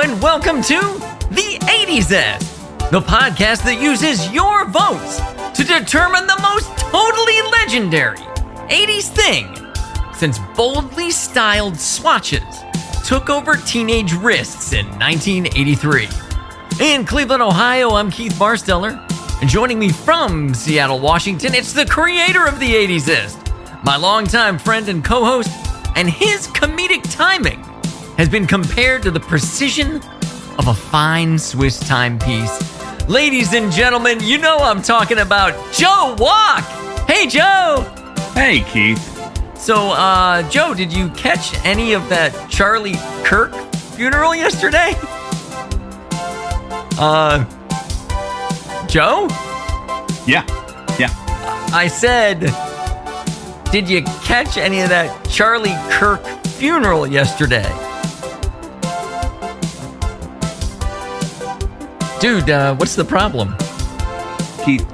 and welcome to the 80s, the podcast that uses your votes to determine the most totally legendary 80s thing since boldly styled swatches took over teenage wrists in 1983. In Cleveland, Ohio, I'm Keith Barsteller, and joining me from Seattle, Washington, it's the creator of the 80s, my longtime friend and co-host, and his comedic timing has been compared to the precision of a fine Swiss timepiece. Ladies and gentlemen, you know I'm talking about Joe Walk. Hey, Joe. Hey, Keith. So, Joe, did you catch any of that Charlie Kirk funeral yesterday? Joe? Yeah. I said, did you catch any of that Charlie Kirk funeral yesterday? Dude, what's the problem? Keith,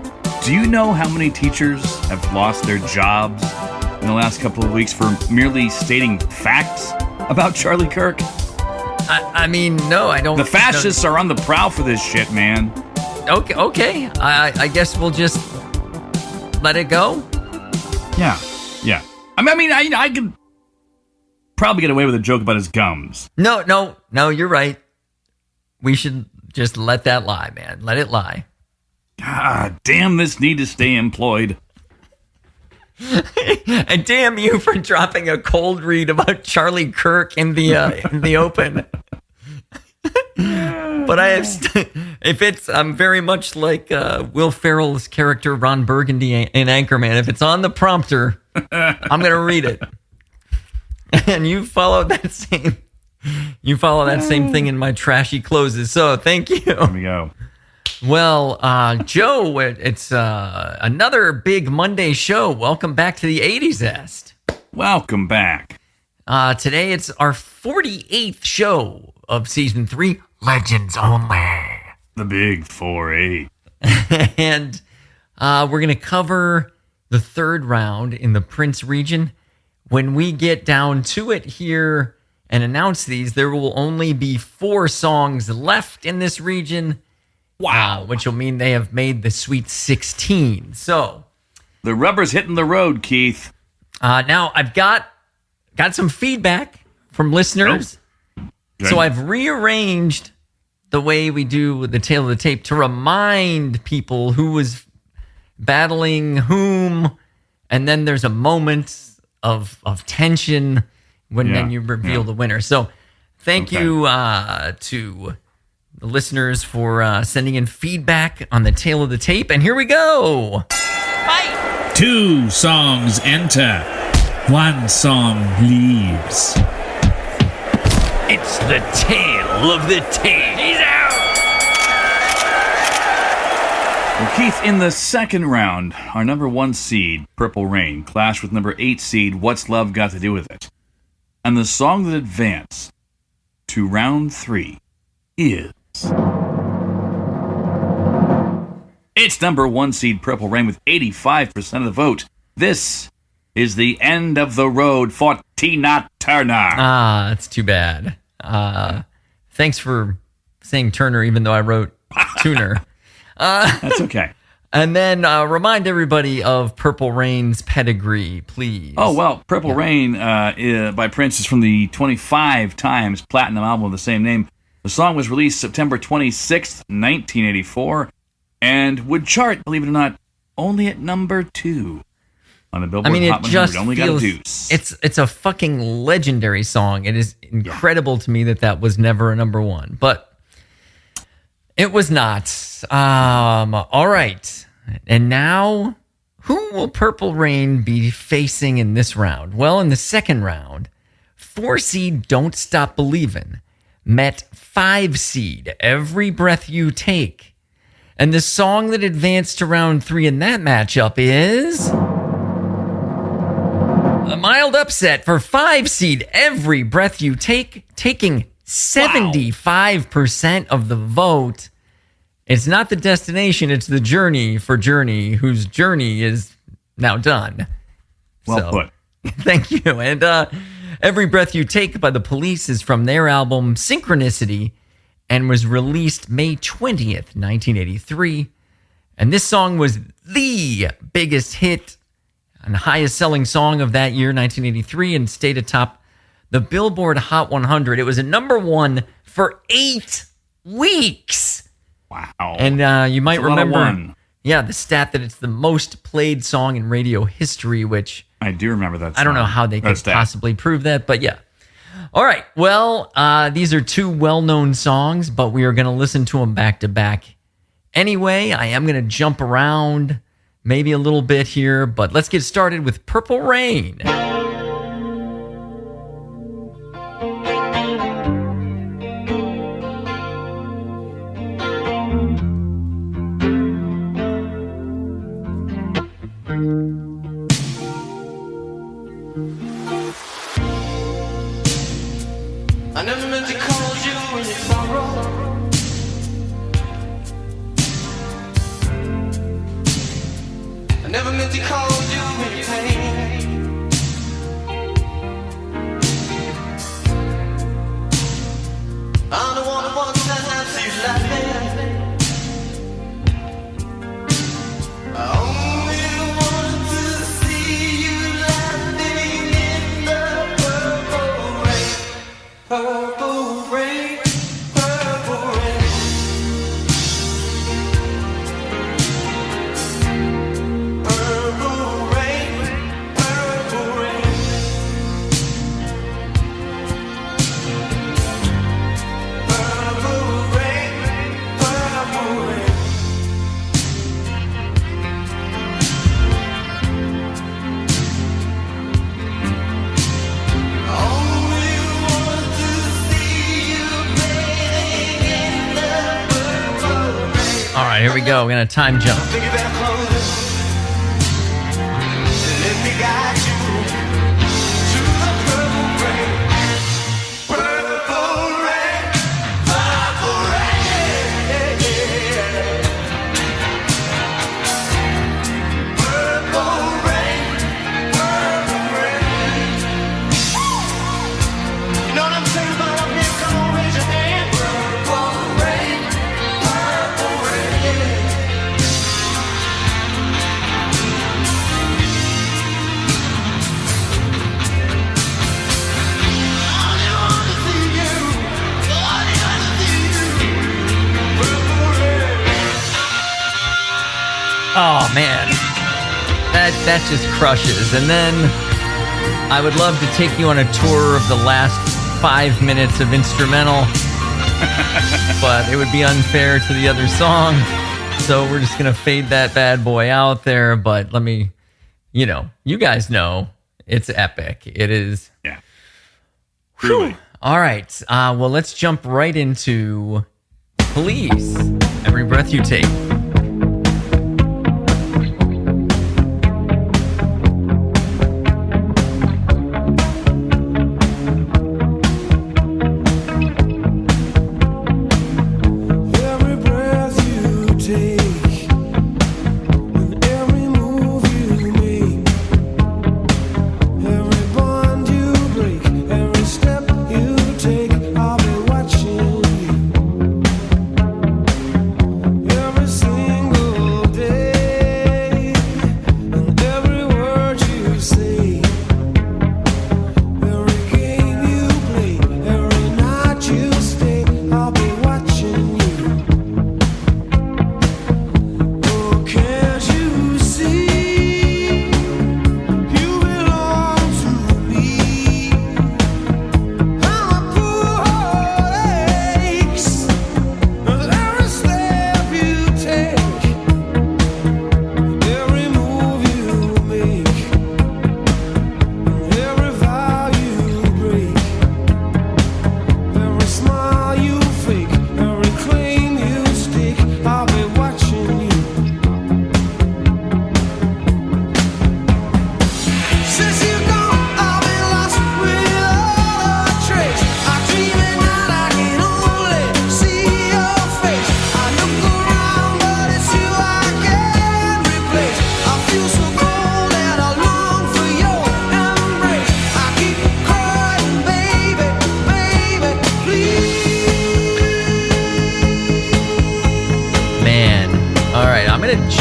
do you know how many teachers have lost their jobs in the last couple of weeks for merely stating facts about Charlie Kirk? I mean, no, I don't. The fascists are on the prowl for this shit, man. Okay. I guess we'll just let it go. Yeah. I mean, I could probably get away with a joke about his gums. No, you're right. We should just let that lie, man. Let it lie. God damn this need to stay employed. And damn you for dropping a cold read about Charlie Kirk in the open. But I'm very much like Will Ferrell's character Ron Burgundy in Anchorman. If it's on the prompter, I'm gonna read it. And you follow that same thing in my trashy closes. So thank you. There we go. Well, Joe, it's another big Monday show. Welcome back to the 80s Est. Welcome back. Today it's our 48th show of season 3, Legends Only. The big 4-8. And we're going to cover the third round in the Prince region. When we get down to it here and announce these, there will only be 4 songs left in this region. Wow. Which will mean they have made the Sweet 16. So the rubber's hitting the road, Keith. Now I've got some feedback from listeners. Okay. So I've rearranged the way we do the tail of the tape to remind people who was battling whom. And then there's a moment of tension when then you reveal the winner. So thank you to the listeners for sending in feedback on the tail of the tape. And here we go. Fight! 2 songs enter. 1 song leaves. It's the tail of the tape. He's out! Well, Keith, in the second round, our number 1 seed, Purple Rain, clashed with number 8 seed, What's Love Got to Do with It? And the song that advanced to round 3 is... It's number 1 seed, Purple Rain, with 85% of the vote. This is The End of the Road for Tina Turner. That's too bad. Thanks for saying Turner, even though I wrote Tuner. That's okay. And then remind everybody of Purple Rain's pedigree, please. Oh, well, Purple Rain by Prince is from the 25 times platinum album of the same name. The song was released September 26th, 1984, and would chart, believe it or not, only at number 2 on the Billboard Hot 100. Only got a deuce. It's a fucking legendary song. It is incredible to me that was never a number 1, but it was not. All right. And now, who will Purple Rain be facing in this round? Well, in the second round, 4 seed Don't Stop Believin' met 5 seed Every Breath You Take. And the song that advanced to round 3 in that matchup is... a mild upset for 5 seed Every Breath You Take, taking 75% of the vote. It's not the destination, it's the journey for Journey, whose journey is now done. Well put. Thank you. And Every Breath You Take by The Police is from their album Synchronicity. and was released May 20th, 1983. And this song was the biggest hit and highest selling song of that year, 1983, and stayed atop the Billboard Hot 100. It was a number one for 8 weeks. Wow. And you might remember, yeah, the stat that it's the most played song in radio history, which I do remember that song. I don't know how they could possibly prove that, but yeah. All right. Well, these are 2 well-known songs, but we are going to listen to them back to back. Anyway, I am going to jump around maybe a little bit here, but let's get started with Purple Rain. I never meant to call you when you sorrow. I never meant to call you when you pain. I'm the one who wants to have you laughing. I only want to see you laughing in the purple rain. Purple rain, purple rain. Purple rain, purple rain. Purple rain, purple rain. Only want to see you bathing in the purple rain. All right, here we go. We're going to time jump. Think you better close it. Let me guide you to the purple rain. Purple rain, purple rain. Purple rain, purple rain. You know what I'm saying about up here? Come on, raise your hand. Purple rain, purple rain. Only want to see you. Only want to see you. Purple rain. Oh, man. That just crushes. And then I would love to take you on a tour of the last 5 minutes of instrumental, but it would be unfair to the other song. So we're just going to fade that bad boy out there. But let me, you guys know it's epic. It is. Yeah. Truly. All right. Well, let's jump right into Please, Every Breath You Take. Every breath you take, and every move you make, every bond you break, every step you take, I'll be watching you. Every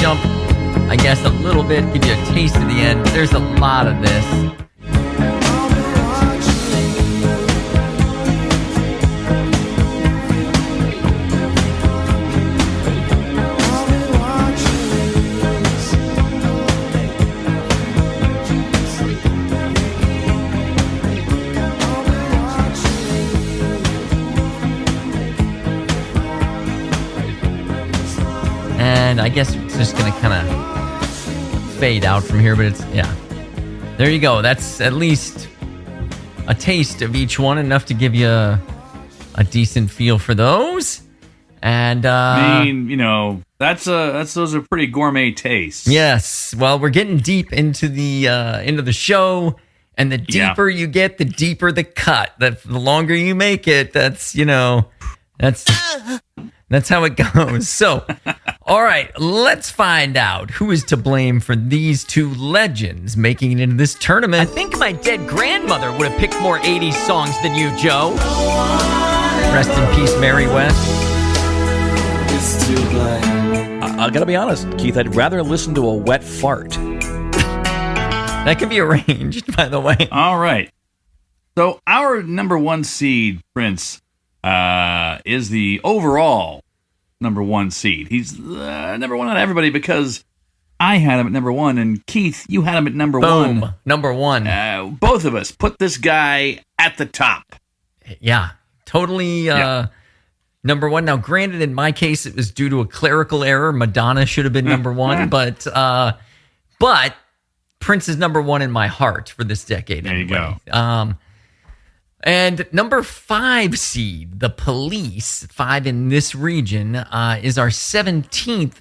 jump, I guess, a little bit, give you a taste of the end. There's a lot of this. And I guess it's just going to kind of fade out from here, but it's, yeah. There you go. That's at least a taste of each one, enough to give you a decent feel for those. And I mean, you know, those are pretty gourmet tastes. yes. Well, we're getting deep into the show, and the deeper you get, the deeper the cut. The longer you make it, that's how it goes. So, all right, let's find out who is to blame for these two legends making it into this tournament. I think my dead grandmother would have picked more 80s songs than you, Joe. Rest in peace, Mary West. I gotta be honest, Keith, I'd rather listen to a wet fart. That can be arranged, by the way. All right. So our number one seed, Prince, is the overall number one seed. He's number one on everybody because I had him at number one, and Keith, you had him at number Boom. one. Number one. Both of us put this guy at the top. Yeah, totally number one. Now, granted, in my case, it was due to a clerical error. Madonna should have been number one, but Prince is number one in my heart for this decade. There you anyway. go. And number 5 seed, The Police, 5 in this region, is our 17th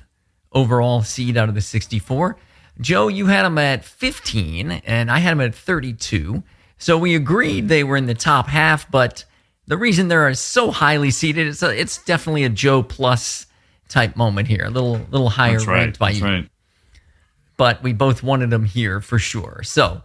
overall seed out of the 64. Joe, you had them at 15, and I had them at 32. So we agreed they were in the top half, but the reason they're so highly seeded is it's definitely a Joe plus type moment here, a little higher ranked by you. Right. But we both wanted them here for sure. So,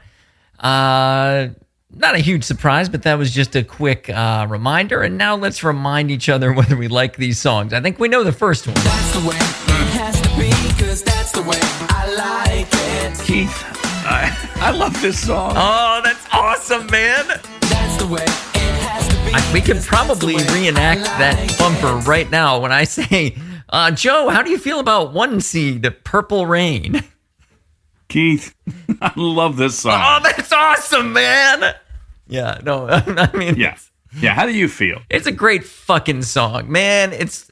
not a huge surprise, but that was just a quick reminder. And now let's remind each other whether we like these songs. I think we know the first one. That's the way it has to be, 'cause that's the way I like it. Keith, I love this song. Oh, that's awesome, man. That's the way it has to be. We can probably reenact that bumper right now when I say, Joe, how do you feel about 1 seed, Purple Rain? Keith, I love this song. Oh, that's awesome, man. Yeah, no, I mean, Yeah. How do you feel? it's a great fucking song, man. It's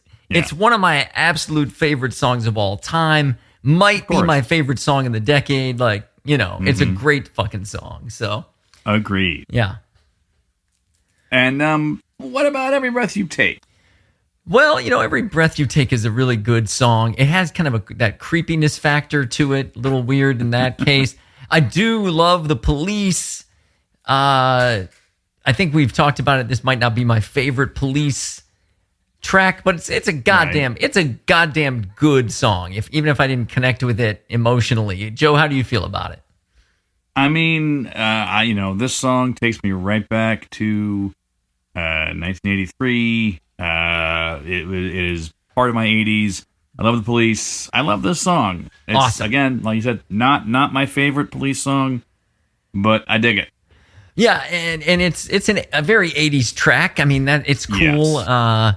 one of my absolute favorite songs of all time. Might be my favorite song in the decade. Like, you know, it's a great fucking song. So, Agreed. yeah. And what about Every Breath You Take? Well, you know, Every Breath You Take is a really good song. It has kind of that creepiness factor to it, a little weird in that case. I do love The Police. I think we've talked about it. This might not be my favorite Police track, but it's a goddamn good song. Even if I didn't connect with it emotionally. Joe, how do you feel about it? I mean, this song takes me right back to 1983. It is part of my 80s. I love The Police. I love this song. It's, awesome. Again, like you said, not my favorite Police song, but I dig it. Yeah, and it's a very 80s track. I mean, that it's cool. Yes.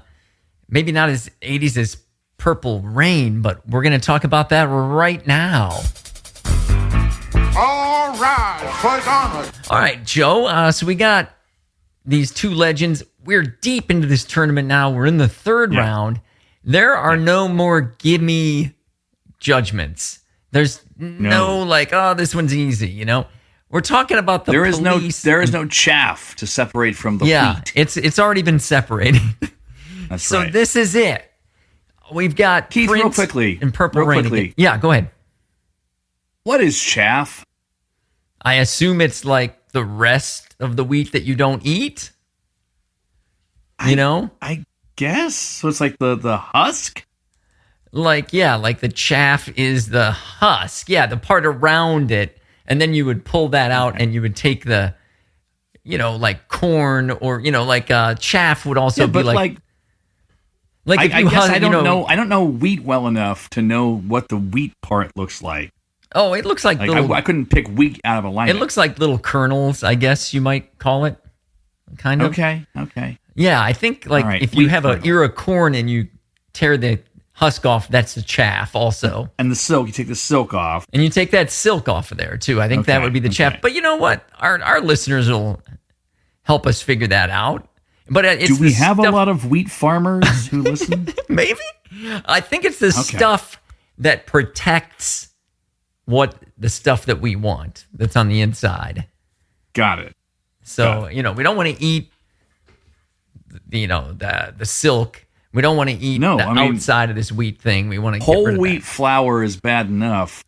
Maybe not as 80s as Purple Rain, but we're going to talk about that right now. All right, fight on it. All right, Joe. So we got these two legends. We're deep into this tournament now. We're in the third round. There are no more gimme judgments. There's no like, oh, this one's easy, you know? We're talking about the police. There is no chaff to separate from the wheat. It's already been separated. That's so right. this is it. We've got Keith, Prince real quickly. and Purple Real Rain. quickly. Again. Yeah, go ahead. What is chaff? I assume it's like the rest of the wheat that you don't eat. You know? I guess. So it's like the husk? Like the chaff is the husk. Yeah, the part around it. And then you would pull that out and you would take the, like corn or, like chaff would also be like Like if I you guess hug, I don't you know. I don't know wheat well enough to know what the wheat part looks like. Oh, it looks like, Like little. I couldn't pick wheat out of a line. It looks like little kernels, I guess you might call it. Kind of. Okay. Yeah, I think like All right, if you wheat have an kernel. ear of corn and you tear the husk off, that's the chaff also. And the silk, you take the silk off. And you take that silk off of there too. I think that Okay, would be the chaff. okay. But you know what? Our listeners will help us figure that out. But it's Do we the have a stuff- lot of wheat farmers who listen? Maybe. I think it's the stuff that protects the stuff that we want that's on the inside. Got it. So, we don't want to eat, the silk. We don't want to eat No, the I mean, outside of this wheat thing. We want to get Whole rid of wheat that. flour is bad enough.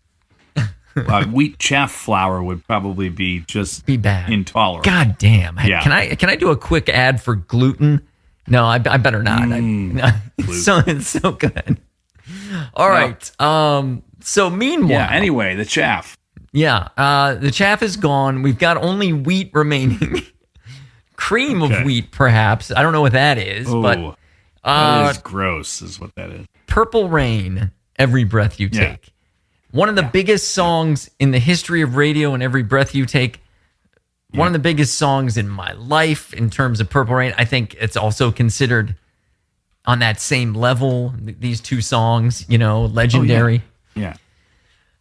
Wheat chaff flour would probably be just Be bad. intolerable. God damn. Yeah. Can I do a quick ad for gluten? No, I better not. It's so good. All right. So meanwhile, Yeah. Anyway, the chaff. the chaff is gone. We've got only wheat remaining. Cream of Okay. wheat, perhaps. I don't know what that is, but Oh, that is gross, is what that is. Purple Rain, Every Breath You Yeah. Take. One of the biggest songs in the history of radio and Every Breath You Take. One of the biggest songs in my life in terms of Purple Rain. I think it's also considered on that same level, these two songs, legendary. Yeah.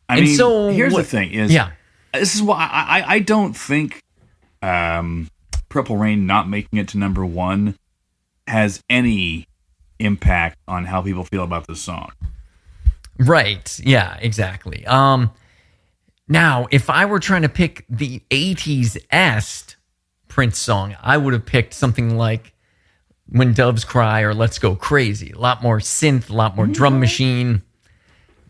And so here's the what- thing is, Yeah. this is why I don't think Purple Rain not making it to number one has any impact on how people feel about this song. Right. Yeah, exactly. Now, if I were trying to pick the 80s-est Prince song, I would have picked something like When Doves Cry or Let's Go Crazy. A lot more synth, a lot more drum machine.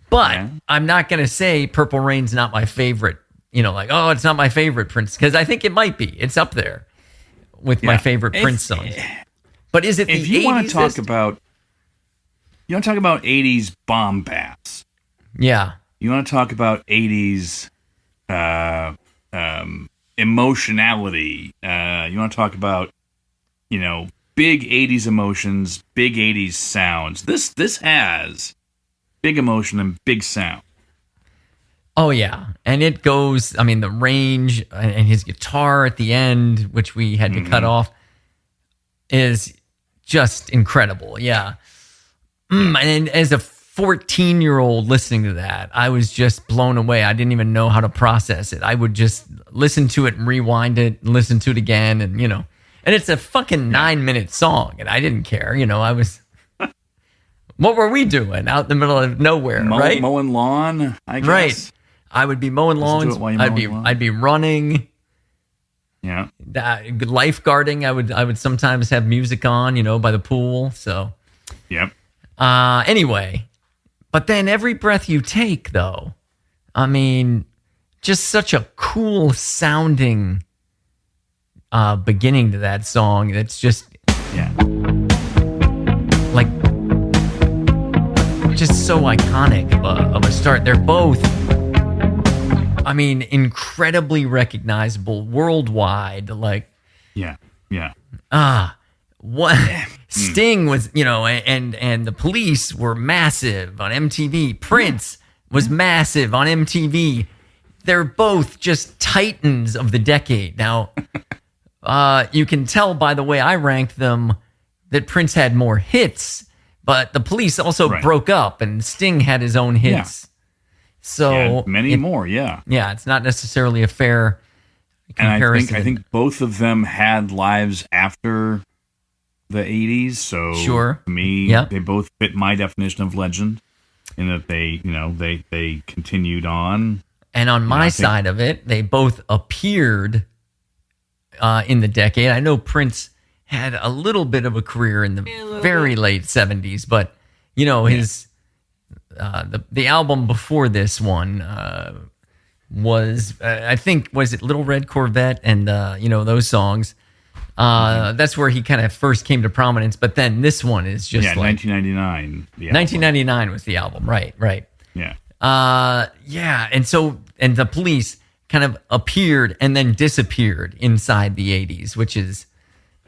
But I'm not going to say Purple Rain's not my favorite. It's not my favorite Prince, because I think it might be. It's up there with my favorite Prince songs. But is it the 80s? If you want to talk about, 80s bombast. Yeah. You want to talk about 80s emotionality. You want to talk about, big 80s emotions, big 80s sounds. This has big emotion and big sound. Oh, yeah. And it goes, the range and his guitar at the end, which we had to cut off, is just incredible. Yeah. And as a 14-year-old listening to that, I was just blown away. I didn't even know how to process it. I would just listen to it and rewind it and listen to it again. And, and it's a fucking 9-minute song. And I didn't care. I was, what were we doing out in the middle of nowhere, right? Mowing lawn, I guess. Right. I would be mowing Listen to lawns. it while you're mowing lawns. I'd be running. Yeah. Lifeguarding. I would sometimes have music on, by the pool. So, Yep. anyway, but then Every Breath You Take, though, just such a cool sounding beginning to that song. It's just Yeah. like just so iconic of a start. They're both, incredibly recognizable worldwide. Like, Yeah. Yeah. what Sting was, and the Police were massive on MTV. Prince was massive on MTV. They're both just titans of the decade. Now, you can tell by the way I ranked them that Prince had more hits, but the Police also broke up, and Sting had his own hits. So Yeah, many more. Yeah. Yeah, it's not necessarily a fair And comparison. I think both of them had lives after the 80s. So Sure. to me, Yep. they both fit my definition of legend in that they, they continued on. And on my side of it, they both appeared in the decade. I know Prince had a little bit of a career in the very late 70s, but his the album before this one was I think was it Little Red Corvette and those songs. That's where he kind of first came to prominence. But then this one is just Yeah, like 1999. 1999 was the album, right? Yeah. And the Police kind of appeared and then disappeared inside the 80s, which is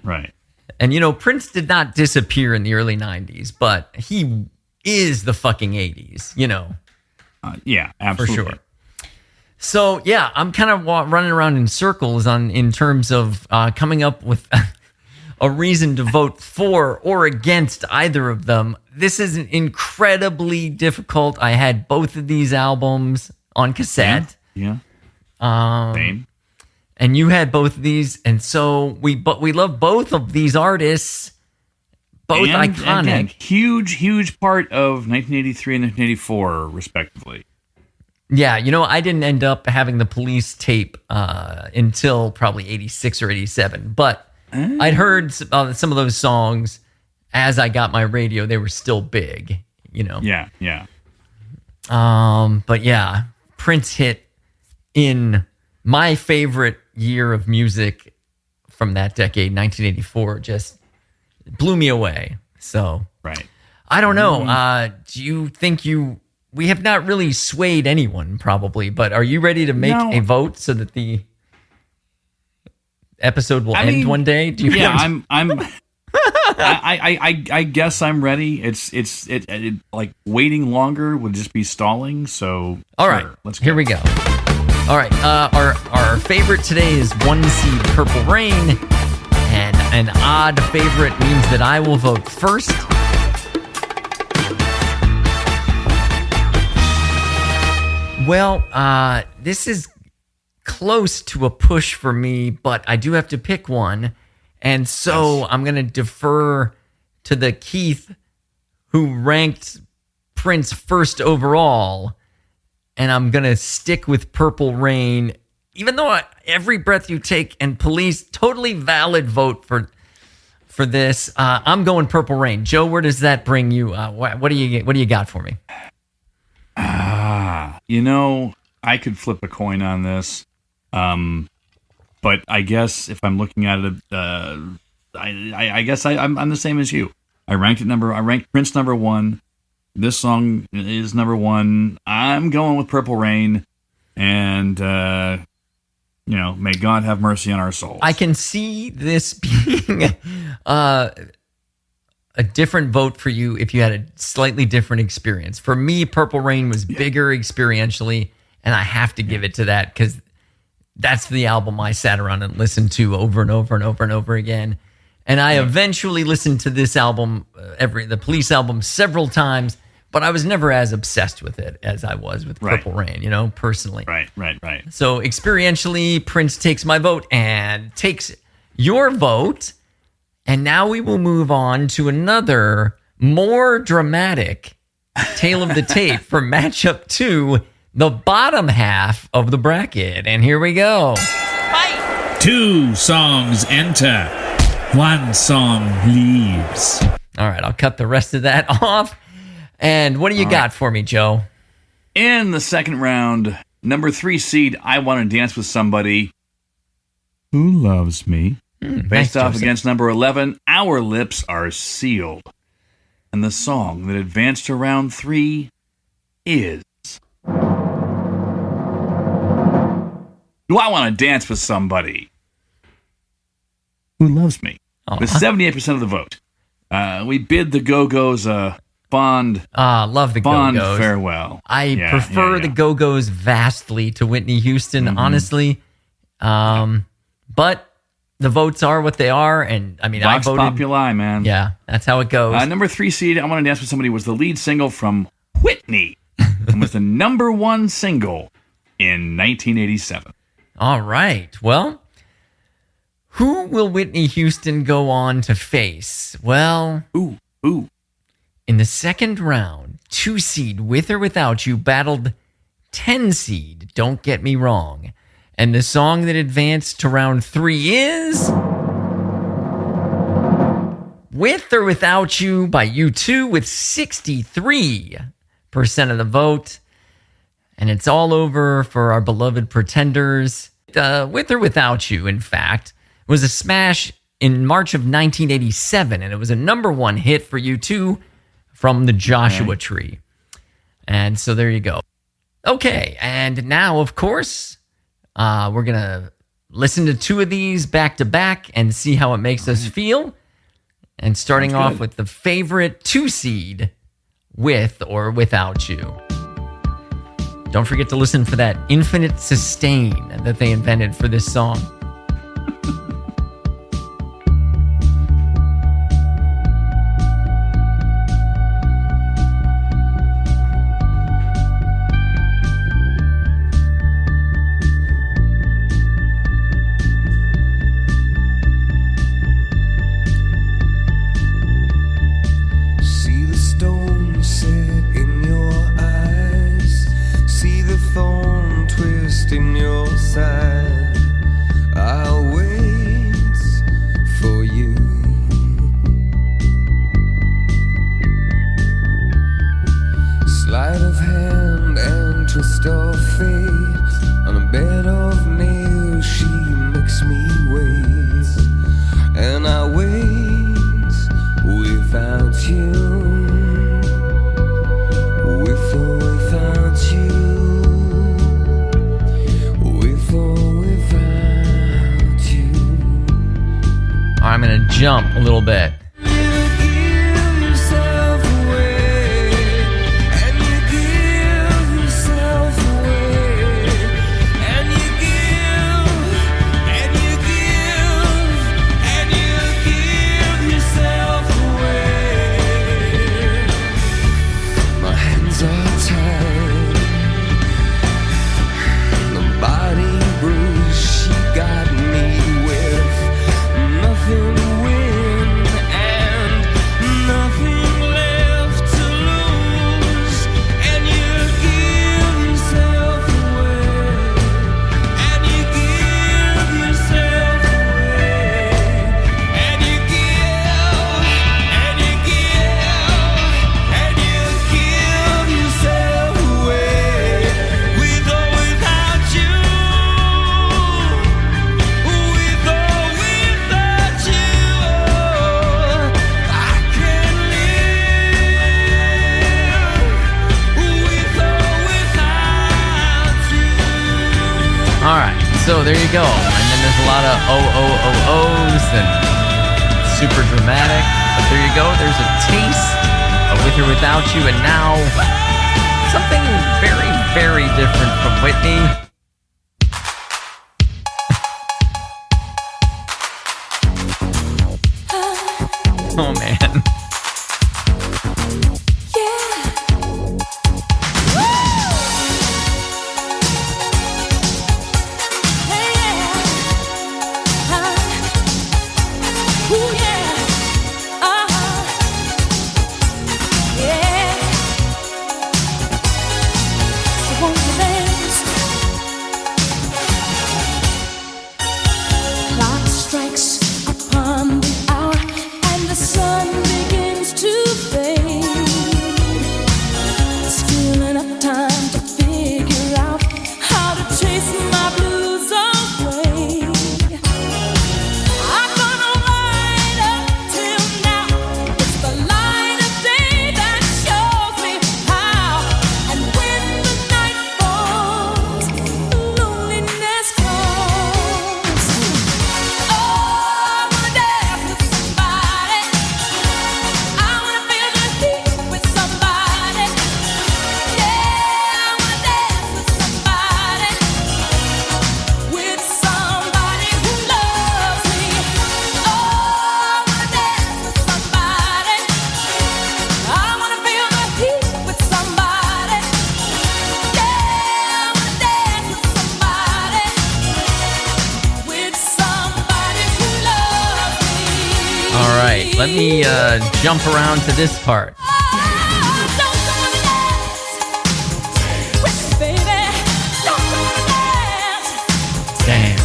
Right. And, Prince did not disappear in the early 90s, but he is the fucking 80s, Yeah, absolutely. For sure. So, yeah, I'm kind of running around in circles in terms of coming up with a reason to vote for or against either of them. This is incredibly difficult. I had both of these albums on cassette. Yeah. Same. And you had both of these, and so we love both of these artists, both And iconic. again, huge part of 1983 and 1984, respectively. Yeah, I didn't end up having the Police tape until probably 86 or 87, but I'd heard some of those songs as I got my radio. They were still big, Yeah. But yeah, Prince hit in my favorite year of music from that decade, 1984, just blew me away. So, Right. I don't know. Do you think we have not really swayed anyone probably, but are you ready to make a vote so that the episode will end one day? Do you I'm I guess I'm ready. It like waiting longer would just be stalling. So all right, let's go. Here we go. All right, our favorite today is 1 seed Purple Rain, and an odd favorite means that I will vote first. Well, this is close to a push for me, but I do have to pick one. And so I'm going to defer to the Keith who ranked Prince first overall. And I'm going to stick with Purple Rain, even though Every Breath You Take and Police, totally valid vote for this. I'm going Purple Rain. Joe, where does that bring you? What do you got for me? I could flip a coin on this. But I guess if I'm looking at it, I guess I'm the same as you. I ranked Prince number 1. This song is number 1. I'm going with Purple Rain, and may God have mercy on our souls. I can see this being a different vote for you if you had a slightly different experience. For me, Purple Rain was bigger experientially, and I have to give it to that because that's the album I sat around and listened to over and over and over and over again. And I eventually listened to this album, the Police album, several times, but I was never as obsessed with it as I was with Purple Rain, personally. Right. So experientially, Prince takes my vote and takes your vote. And now we will move on to another more dramatic tale of the tape for matchup 2, the bottom half of the bracket. And here we go. 2 songs enter. 1 song leaves. All right, I'll cut the rest of that off. And what do you got for me, Joe? In the second round, number 3 seed, I Want to Dance with Somebody Who Loves Me. Faced off against number 11, Our Lips Are Sealed. And the song that advanced to round 3 is Do I Want to Dance with Somebody Who Loves Me? With 78% of the vote. We bid the Go-Go's a fond love the Go-Go's. farewell. I prefer the Go-Go's vastly to Whitney Houston, honestly. But the votes are what they are, and I mean, Vox I voted. Populi, man. Yeah, that's how it goes. Number 3 seed, I Want to Dance with Somebody was the lead single from Whitney and was the number 1 single in 1987. All right. Well, who will Whitney Houston go on to face? Well, Ooh. in the second round, 2 seed With or Without You battled 10 seed Don't Get Me Wrong. And the song that advanced to round 3 is With or Without You by U2 with 63% of the vote. And it's all over for our beloved Pretenders. With or Without You, in fact, was a smash in March of 1987, and it was a number 1 hit for U2 from the Joshua Tree. And so there you go. Okay, and now, of course, we're going to listen to 2 of these back to back and see how it makes us feel. And starting Sounds off good. with the favorite 2 seed, With or Without You. Don't forget to listen for that infinite sustain that they invented for this song. See the stone set in your eyes. See the thorn twist in your side. I'll wait for you. Sleight of hand and twist of fate. On a bed of nails, she makes me wait. And I wait without you. With or without you. With or without you. I'm going to jump a little bit. So there you go. And then there's a lot of ohs and super dramatic. But there you go. There's a taste of With or Without You. And now something very, very different from Whitney. Oh, man. Let me jump around to this part. Damn.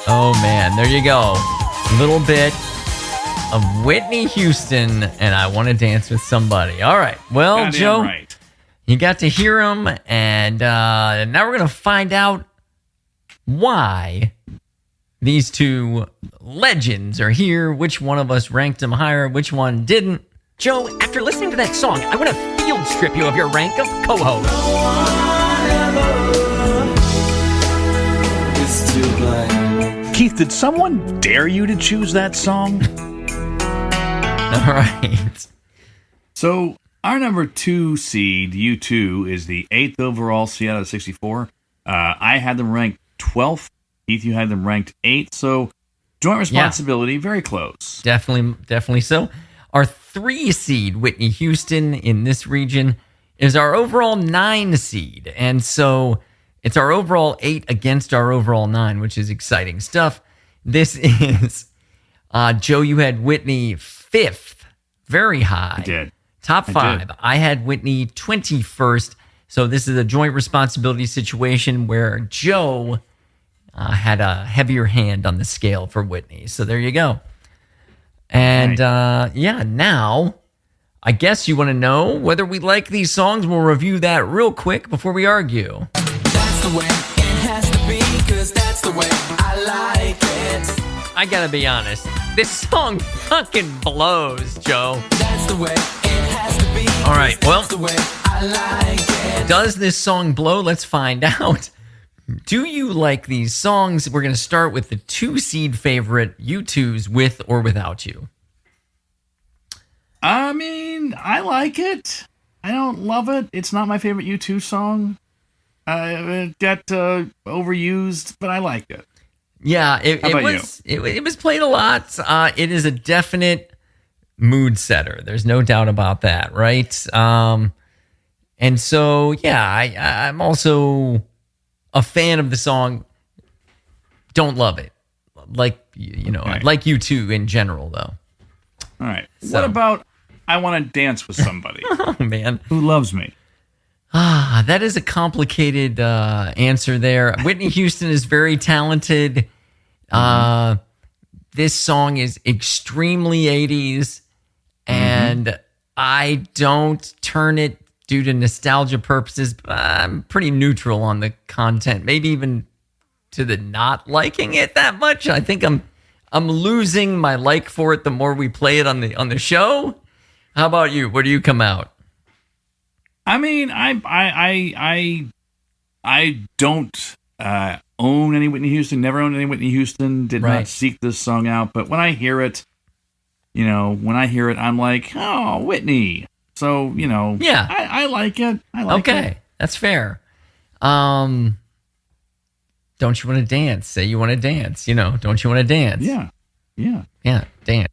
Oh man, there you go. A little bit of Whitney Houston and I Want to Dance with Somebody. All right. Well, Goddamn Joe, right. you got to hear him, and now we're going to find out why these two legends are here, which one of us ranked them higher, which one didn't. Joe, after listening to that song, I want to field strip you of your rank of co-host. Keith, did someone dare you to choose that song? All right. So, our number 2 seed, U2, is the 8th overall seed out of 64. I had them ranked 12th. Keith, you had them ranked 8th. So, joint responsibility, very close. Definitely so. Our 3 seed, Whitney Houston, in this region, is our overall 9 seed. And so it's our overall 8 against our overall 9, which is exciting stuff. This is, Joe, you had Whitney 5th, very high. I did. Top 5. did. I had Whitney 21st. So this is a joint responsibility situation where Joe had a heavier hand on the scale for Whitney. So there you go. And now I guess you want to know whether we like these songs. We'll review that real quick before we argue. That's the way it has to be, 'cause that's the way I like it. I gotta be honest, this song fucking blows, Joe. That's the way it has to be. All right, well, That's the way I like it. does this song blow? Let's find out. Do you like these songs? We're going to start with the 2 seed favorite, U2's With or Without You. I mean, I like it. I don't love it. It's not my favorite U2 song. It got overused, but I liked it. Yeah, it How about was it was played a lot. It is a definite mood setter. There's no doubt about that, right? And so, yeah, I'm also a fan of the song. Don't love it. Like, I like you too in general, though. All right. So- What about I Want to Dance with Somebody Oh, man. who loves me? That is a complicated answer there. Whitney Houston is very talented. This song is extremely 80s, and I don't turn it due to nostalgia purposes, but I'm pretty neutral on the content, maybe even to the not liking it that much. I think I'm losing my like for it the more we play it on the show. How about you? Where do you come out? I mean, I don't own any Whitney Houston. Never owned any Whitney Houston. Did Right. not seek this song out. But when I hear it, I'm like, oh, Whitney. So Yeah. I like it. I like Okay, it. that's fair. Don't you want to dance? Say you want to dance. Don't you want to dance? Yeah. Yeah, dance.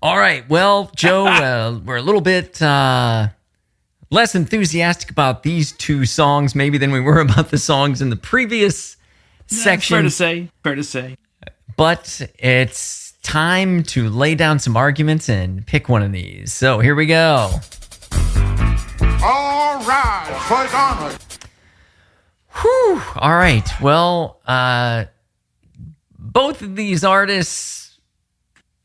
All right. Well, Joe, we're a little bit less enthusiastic about these 2 songs maybe than we were about the songs in the previous section. Fair to say. But it's time to lay down some arguments and pick one of these. So here we go. All right, fight on it. Whew. All right. Well, both of these artists,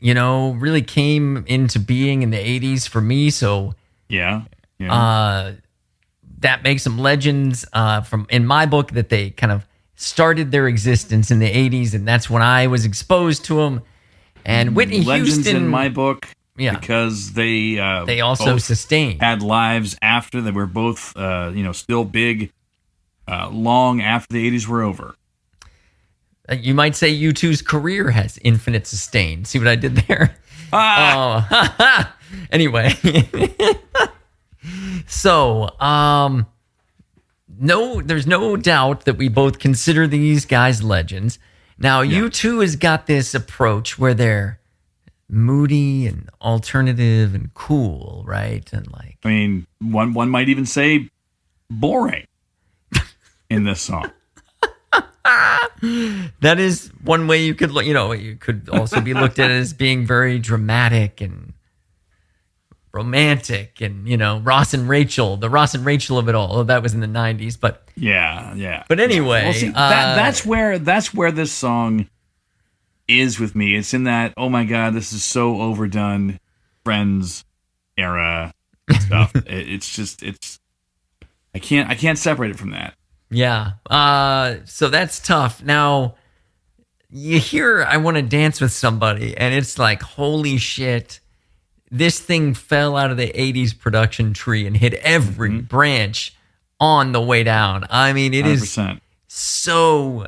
really came into being in the 80s for me. So Yeah. that makes them legends from in my book, that they kind of started their existence in the 80s. And that's when I was exposed to them. And Whitney Legends Houston, in my book. Yeah. Because they also both sustained. had lives after they were both still big long after the 80s were over. You might say U2's career has infinite sustain. See what I did there? Anyway. So, there's no doubt that we both consider these guys legends. Now, U2 has got this approach where they're moody and alternative and cool, right? And I mean, one might even say boring in this song. that is one way you could look. You could also be looked at as being very dramatic and romantic, and Ross and Rachel, the Ross and Rachel of it all. Oh, that was in the 90s, but Yeah. But anyway, Well, see, that's where this song is with me. It's in that, oh my God, this is so overdone Friends era stuff. I can't separate it from that. Yeah. So that's tough. Now, you hear I Want to Dance with Somebody, and it's like, holy shit, this thing fell out of the 80s production tree and hit every branch on the way down. I mean, it 100%. is so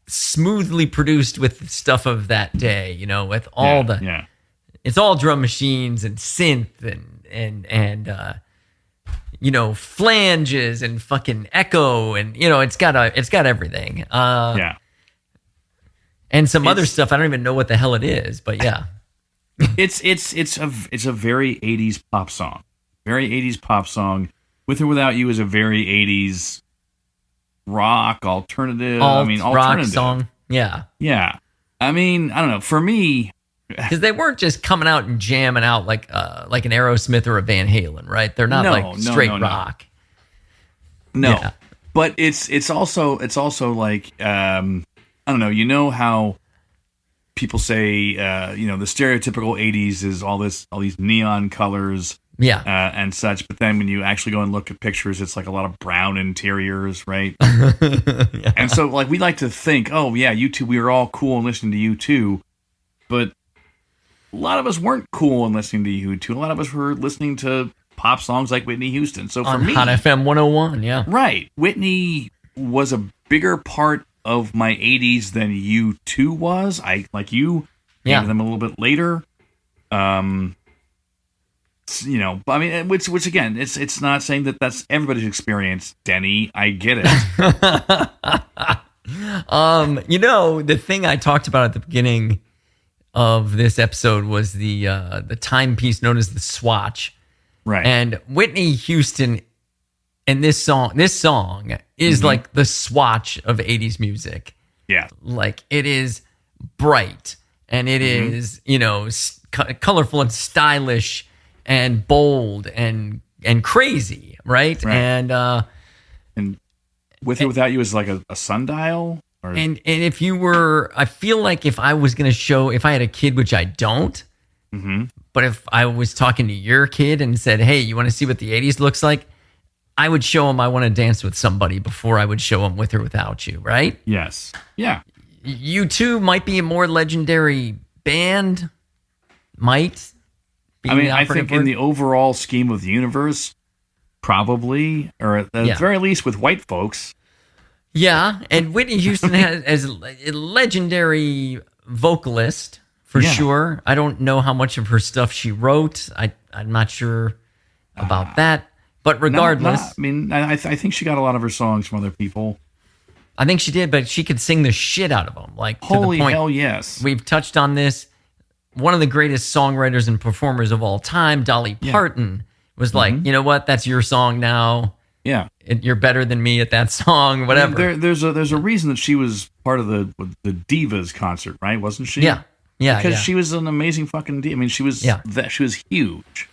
smoothly produced with the stuff of that day, you know, with all it's all drum machines and synth and you know, flanges and fucking echo, and you know, it's got everything. And some other stuff I don't even know what the hell it is, but yeah. It's a very 80s pop song. Very 80s pop song. With or Without You is a very 80s rock alternative. Alternative rock song. Yeah. Yeah. I mean, I don't know. For me, because they weren't just coming out and jamming out like an Aerosmith or a Van Halen, right? They're not straight rock. No. Yeah. But it's also like I don't know. You know how people say you know, the stereotypical 80s is all these neon colors. Yeah. And such, but then when you actually go and look at pictures, it's like a lot of brown interiors, right? Yeah. And so, like, we like to think, oh yeah, U2, we were all cool and listening to U2, but a lot of us weren't cool and listening to U2. A lot of us were listening to pop songs like Whitney Houston. So for on me, Hot FM 101, yeah, right, Whitney was a bigger part of my 80s than U2 was. I like you, yeah, them a little bit later. You know, I mean, which again, it's not saying that that's everybody's experience, Denny. I get it. You know, the thing I talked about at the beginning of this episode was the timepiece known as the swatch, Right? And Whitney Houston and this song is like the swatch of 80s music. Yeah, like it is bright and it is, you know, colorful and stylish and bold and crazy, right? And With or Without You is like a sundial, or and if you were, I feel like if I was going to show, if I had a kid, which I don't, but if I was talking to your kid and said, hey, you want to see what the 80s looks like, I would show him I Want to Dance with Somebody before I would show him With or Without You, right? Yes. Yeah. U2 might be a more legendary band, might. I mean, I think in the overall scheme of the universe, probably, or at the very least with white folks. Yeah, and Whitney Houston as a legendary vocalist, for sure. I don't know how much of her stuff she wrote. I'm not sure about that. But regardless. I mean, I think she got a lot of her songs from other people. I think she did, but she could sing the shit out of them. Like, holy to the point, hell yes. We've touched on this. One of the greatest songwriters and performers of all time, Dolly Parton, was like, you know what? That's your song now. Yeah. You're better than me at that song, whatever. I mean, there's a reason that she was part of the Divas concert, right? Wasn't she? Yeah. Yeah. Because she was an amazing fucking diva. I mean, she was huge.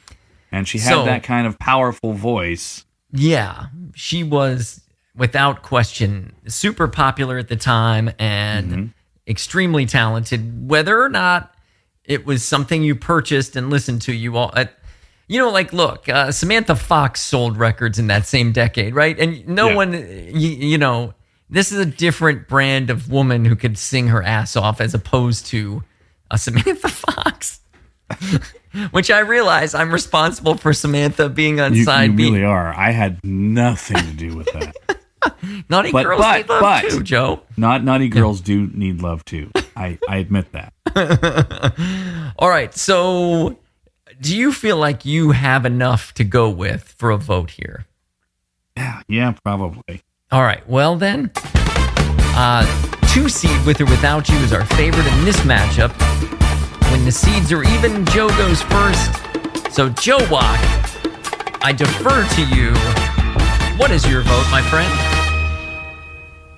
And she had that kind of powerful voice. Yeah. She was, without question, super popular at the time and extremely talented. Whether or not it was something you purchased and listened to, you all, you know, like, look, Samantha Fox sold records in that same decade, right? And no one, you know, this is a different brand of woman who could sing her ass off as opposed to a Samantha Fox. Which I realize I'm responsible for Samantha being on side B. You really are. I had nothing to do with that. Naughty girls need love too, Joe. Naughty girls do need love too. I admit that. All right. So do you feel like you have enough to go with for a vote here? Yeah, probably. All right. Well, then, 2 seed With or Without You is our favorite in this matchup. When the seeds are even, Joe goes first. So, Joe Walk, I defer to you. What is your vote, my friend?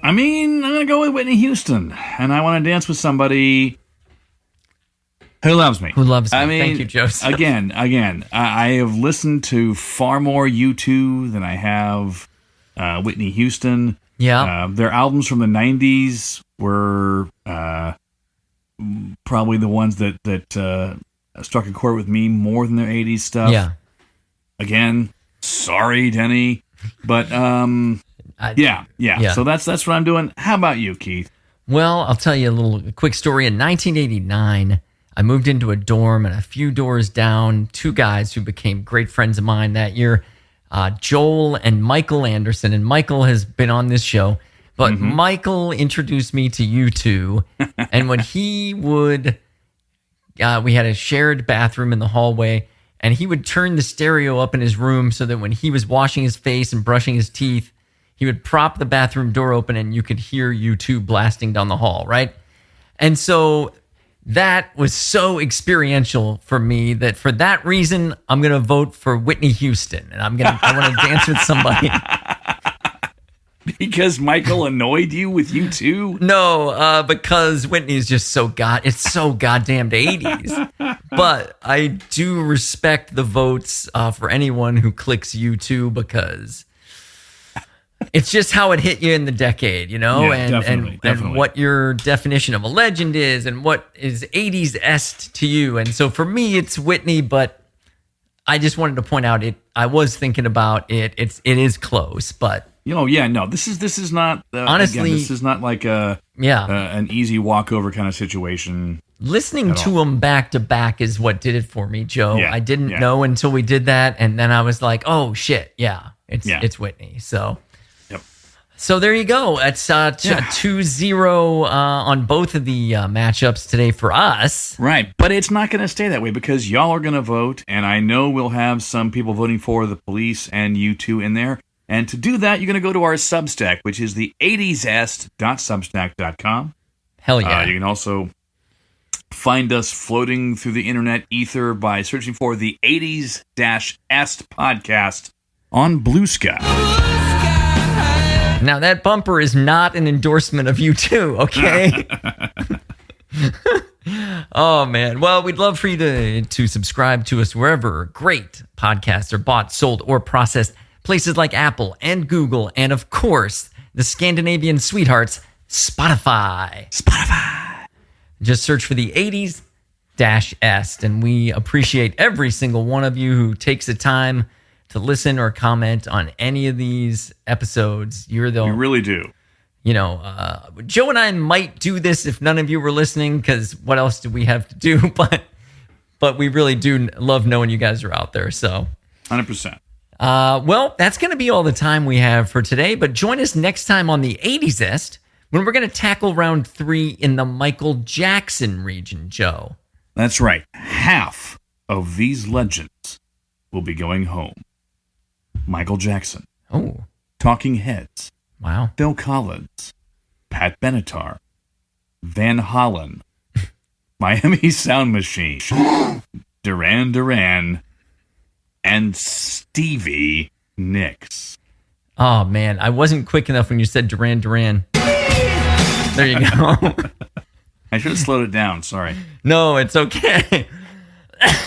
I mean, I'm going to go with Whitney Houston. And I Want to Dance with Somebody who loves me. Who loves me. I mean, thank you, Joseph. Again, I have listened to far more U2 than I have Whitney Houston. Yeah. Their albums from the 90s were probably the ones that struck a chord with me more than their 80s stuff. Yeah. Again, sorry, Denny. But, yeah. So that's what I'm doing. How about you, Keith? Well, I'll tell you a quick story. In 1989, I moved into a dorm, and a few doors down, two guys who became great friends of mine that year, Joel and Michael Anderson. And Michael has been on this show, but Michael introduced me to U2. And when he would, we had a shared bathroom in the hallway, and he would turn the stereo up in his room so that when he was washing his face and brushing his teeth, he would prop the bathroom door open and you could hear U2 blasting down the hall, right? And so that was so experiential for me that for that reason, I'm going to vote for Whitney Houston. And I want to dance with somebody. Because Michael annoyed you with U2? No, because Whitney's just it's so goddamn 80s. But I do respect the votes for anyone who clicks U2 because it's just how it hit you in the decade, you know, Yeah, and definitely. what your definition of a legend is and what is 80s-est to you. And so for me, it's Whitney, but I just wanted to point out I was thinking about it. It is close, but this is not honestly, again, this is not like an easy walkover kind of situation. Listening to them back to back is what did it for me, Joe. Yeah, I didn't know until we did that, and then I was like, "Oh shit, it's Whitney." So, so there you go. It's 2-0 on both of the matchups today for us. Right, but it's not going to stay that way because y'all are going to vote, and I know we'll have some people voting for the Police and U2 in there. And to do that, you're going to go to our Substack, which is the 80sest.substack.com. Hell yeah! You can also find us floating through the internet ether by searching for the 80s-est podcast on Blue Sky. Now, that bumper is not an endorsement of U2, okay? Oh, man. Well, we'd love for you to subscribe to us wherever great podcasts are bought, sold, or processed. Places like Apple and Google, and of course, the Scandinavian sweethearts, Spotify. Just search for the 80s-est, and we appreciate every single one of you who takes the time to listen or comment on any of these episodes. We really do. Joe and I might do this if none of you were listening, because what else do we have to do? But we really do love knowing you guys are out there. So 100%. Well, that's going to be all the time we have for today. But join us next time on the 80s-est when we're going to tackle round 3 in the Michael Jackson region, Joe. That's right. Half of these legends will be going home. Michael Jackson. Oh. Talking Heads. Wow. Phil Collins. Pat Benatar. Van Halen. Miami Sound Machine. Duran Duran. And Stevie Nicks. Oh, man. I wasn't quick enough when you said Duran Duran. There you go. I should have slowed it down. Sorry. No, it's okay.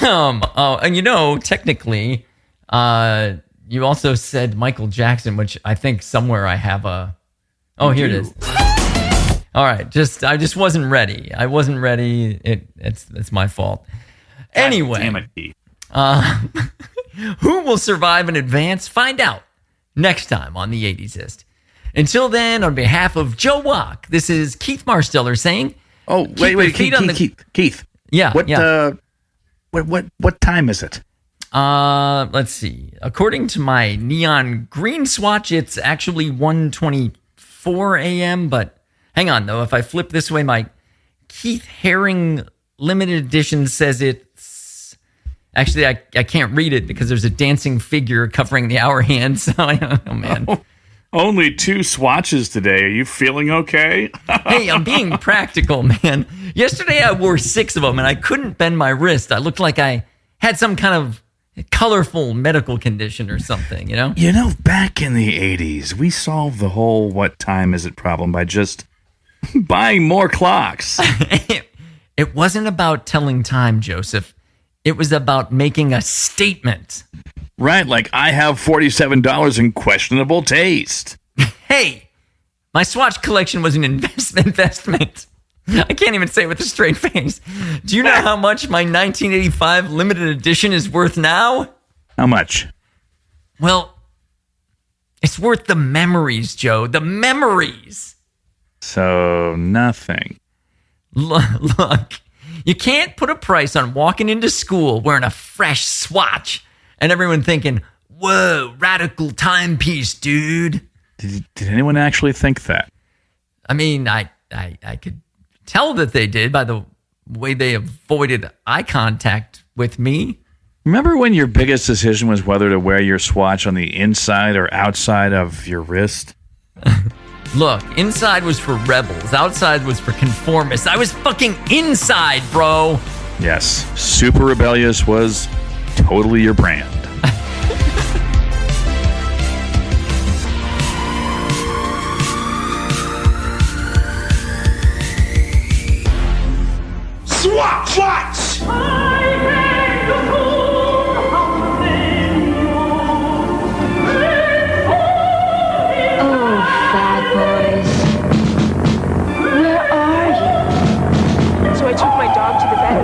And technically, you also said Michael Jackson, which I think somewhere I have a... Oh, here it is. All right. I just wasn't ready. I wasn't ready. It's my fault. Anyway. Damn it, Pete. Who will survive in advance? Find out next time on the 80s-est. Until then, on behalf of Joe Walk, this is Keith Marsteller saying... Oh, wait, Keith. Yeah, What time is it? Let's see. According to my neon green swatch, it's actually 1:24 a.m., but hang on, though. If I flip this way, my Keith Haring limited edition says it's... Actually, I can't read it because there's a dancing figure covering the hour hand, so oh, man. Only 2 swatches today. Are you feeling okay? Hey, I'm being practical, man. Yesterday I wore 6 of them and I couldn't bend my wrist. I looked like I had some kind of colorful medical condition or something, you know? Back in the 80s, we solved the whole what time is it problem by just buying more clocks. It wasn't about telling time, Joseph. It was about making a statement. Right, like I have $47 in questionable taste. Hey, my swatch collection was an investment. I can't even say it with a straight face. Do you know how much my 1985 limited edition is worth now? How much? Well, it's worth the memories, Joe. The memories. So, nothing. Look, you can't put a price on walking into school wearing a fresh swatch and everyone thinking, whoa, radical timepiece, dude. Did anyone actually think that? I mean, I could tell that they did by the way they avoided eye contact with me. Remember when your biggest decision was whether to wear your swatch on the inside or outside of your wrist? Look, inside was for rebels. Outside was for conformists. I was fucking inside, bro. Yes, Super Rebellious was totally your brand. Swatch! Oh, bad boys. Where are you? So I took my dog to the vet.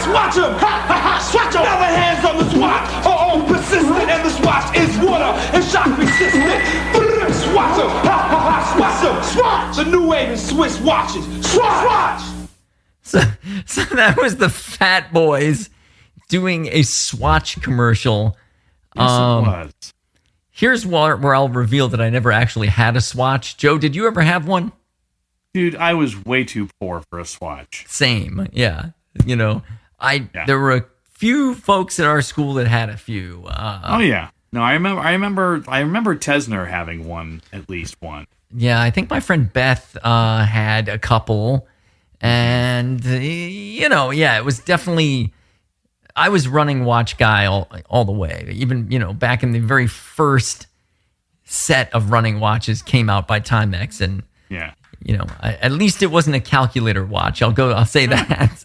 Swatch him! Ha ha ha! Swatch him! Now the hands on the swatch! Oh, persistent, and the swatch is water and shock resistant. Swatch him! Ha ha ha! Swatch him! Swatch! The new wave is Swiss watches. Swatch! So that was the Fat Boys doing a Swatch commercial. Yes, it was. Here's where I'll reveal that I never actually had a Swatch. Joe, did you ever have one? Dude, I was way too poor for a swatch. Same, yeah. You know, there were a few folks at our school that had a few. Oh yeah, no, I remember Tesner having one, at least one. Yeah, I think my friend Beth had a couple, and you know, yeah, it was definitely. I was running watch guy all the way. Even, you know, back in the very first set of running watches came out by Timex, and yeah, you know, at least it wasn't a calculator watch. I'll say that.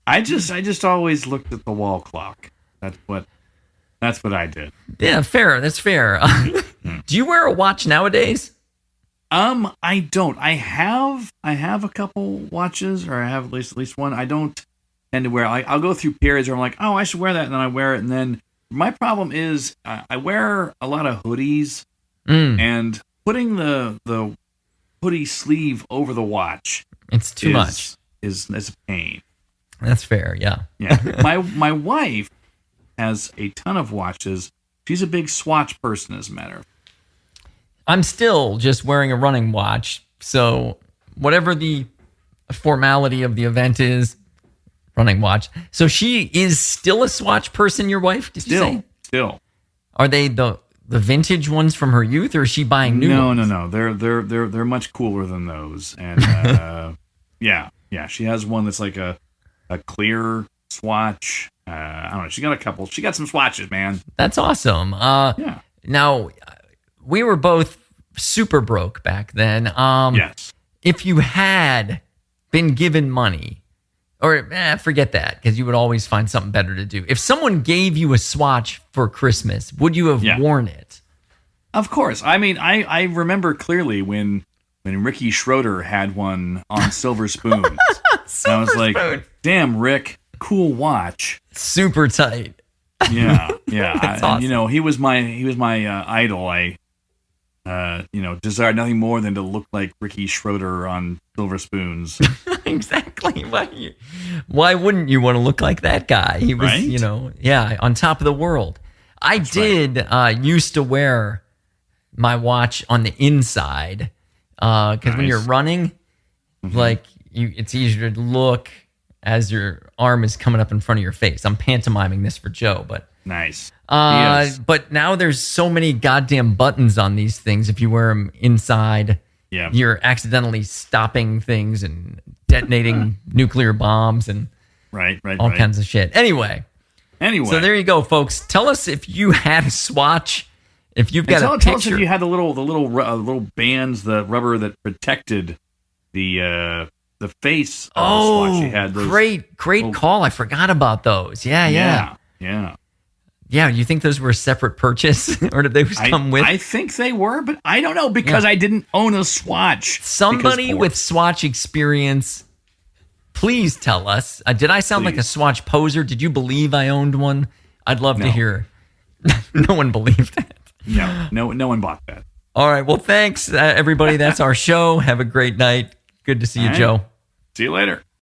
I just always looked at the wall clock. That's what I did. Yeah, fair. That's fair. Do you wear a watch nowadays? I don't. I have a couple watches, or I have at least one. I don't tend to wear. I'll go through periods where I'm like, oh, I should wear that, and then I wear it, and then my problem is I wear a lot of hoodies, and putting the hoodie sleeve over the watch, it's too much. Is a pain. That's fair. Yeah. Yeah. My wife has a ton of watches. She's a big Swatch person, as a matter of fact. I'm still just wearing a running watch, so whatever the formality of the event is, running watch. So she is still a Swatch person, your wife, did you say? Still. Are they the vintage ones from her youth, or is she buying new ones? No. They're much cooler than those. And yeah. She has one that's like a clear Swatch. I don't know. She got a couple. She got some swatches, man. That's awesome. Yeah. Now, we were both super broke back then. Yes. If you had been given money, or forget that, because you would always find something better to do. If someone gave you a Swatch for Christmas, would you have worn it? Of course. I mean, I remember clearly when Ricky Schroeder had one on silver spoons. I was like, damn, Rick, cool watch. Super tight. Yeah. That's awesome. You know, he was my idol. I desired nothing more than to look like Ricky Schroeder on silver spoons. Exactly. Why wouldn't you want to look like that guy? He was, right? On top of the world. I did used to wear my watch on the inside because when you're running, it's easier to look as your arm is coming up in front of your face. I'm pantomiming this for Joe, but nice. But now there's so many goddamn buttons on these things. If you wear them inside, you're accidentally stopping things and detonating nuclear bombs and all kinds of shit. Anyway, so there you go, folks. Tell us if you had a Swatch. If you've got a picture. Tell us if you had the little bands, the rubber that protected the face of the Swatch. You had those great call. I forgot about those. Yeah. Yeah. Yeah, you think those were a separate purchase, or did they just come with? I think they were, but I don't know because I didn't own a Swatch. Somebody with Swatch experience, please tell us. Did I sound like a Swatch poser? Did you believe I owned one? I'd love to hear. No one believed it. No one bought that. All right, well, thanks, everybody. That's our show. Have a great night. Good to see you, Joe. See you later.